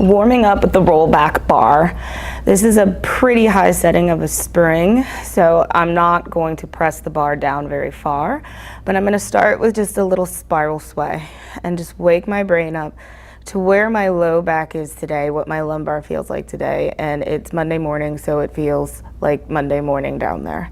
Warming up with the roll back bar. This is a pretty high setting of a spring, so I'm not going to press the bar down very far, but I'm going to start with just a little spiral sway and just wake my brain up to where my low back is today, what my lumbar feels like today, and it's Monday morning, so it feels like Monday morning down there.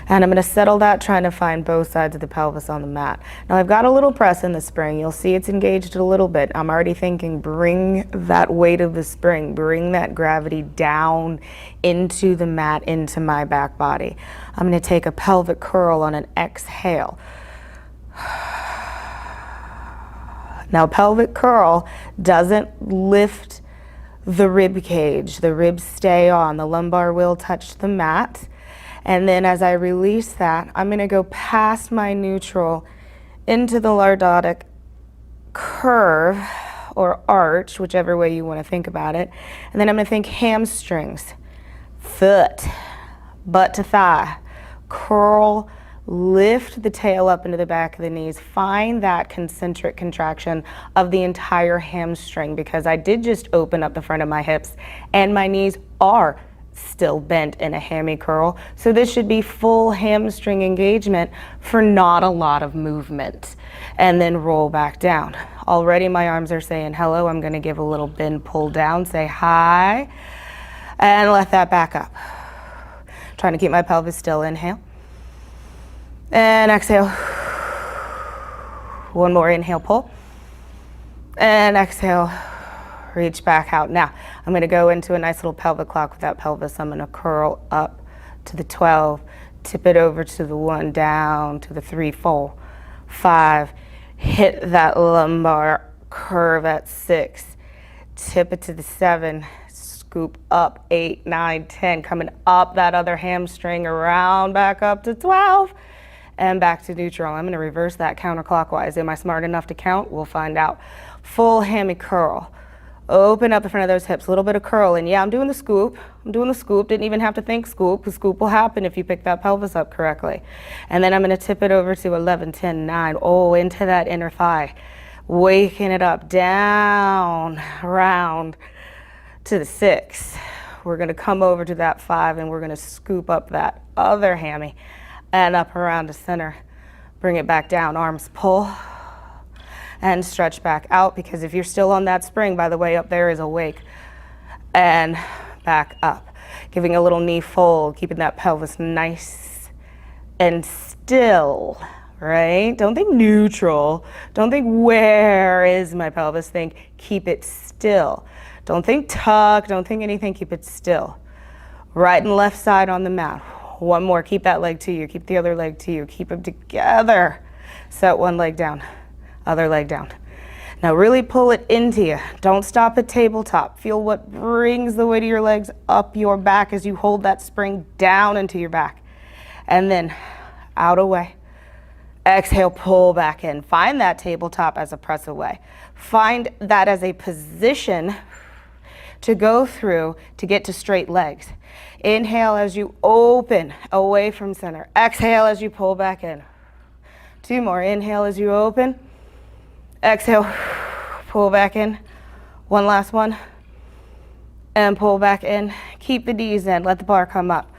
And I'm going to settle that, trying to find both sides of the pelvis on the mat. Now I've got a little press in the spring. You'll see it's engaged a little bit. I'm already thinking, bring that weight of the spring, bring that gravity down into the mat, into my back body. I'm going to take a pelvic curl on an exhale. Now pelvic curl doesn't lift the rib cage. The ribs stay on. The lumbar will touch the mat. And then as I release that, I'm going to go past my neutral into the lordotic curve or arch, whichever way you want to think about it. And then I'm going to think hamstrings, foot, butt to thigh, curl, lift the tail up into the back of the knees. Find that concentric contraction of the entire hamstring, because I did just open up the front of my hips and my knees are still bent in a hammy curl. So this should be full hamstring engagement for not a lot of movement. And then roll back down. Already my arms are saying hello. I'm going to give a little bend, pull down, say hi, and let that back up. Trying to keep my pelvis still. Inhale. And exhale. One more inhale, pull. And exhale. Reach back out. Now, I'm going to go into a nice little pelvic clock with that pelvis. I'm going to curl up to the 12, tip it over to the 1, down to the 3, 4, 5, hit that lumbar curve at 6, tip it to the 7, scoop up 8, 9, 10, coming up that other hamstring, around back up to 12, and back to neutral. I'm going to reverse that counterclockwise. Am I smart enough to count? We'll find out. Full hammy curl. Open up the front of those hips, a little bit of curl, and yeah, I'm doing the scoop. Didn't even have to think scoop, because scoop will happen if you pick that pelvis up correctly. And then I'm going to tip it over to 11, 10, 9, into that inner thigh. Waking it up, down, round to the 6. We're going to come over to that 5, and we're going to scoop up that other hammy and up around the center. Bring it back down, arms pull. And stretch back out, because if you're still on that spring, by the way, up there is awake. And back up. Giving a little knee fold, keeping that pelvis nice and still, right? Don't think neutral. Don't think where is my pelvis. Think keep it still. Don't think tuck. Don't think anything. Keep it still. Right and left side on the mat. One more. Keep that leg to you. Keep the other leg to you. Keep them together. Set one leg down. Other leg down. Now really pull it into you. Don't stop at tabletop. Feel what brings the weight of your legs up your back as you hold that spring down into your back. And then out away. Exhale, pull back in. Find that tabletop as a press away. Find that as a position to go through to get to straight legs. Inhale as you open away from center. Exhale as you pull back in. 2 more. Inhale as you open. Exhale, pull back in. One last one. And pull back in. Keep the knees in. Let the bar come up.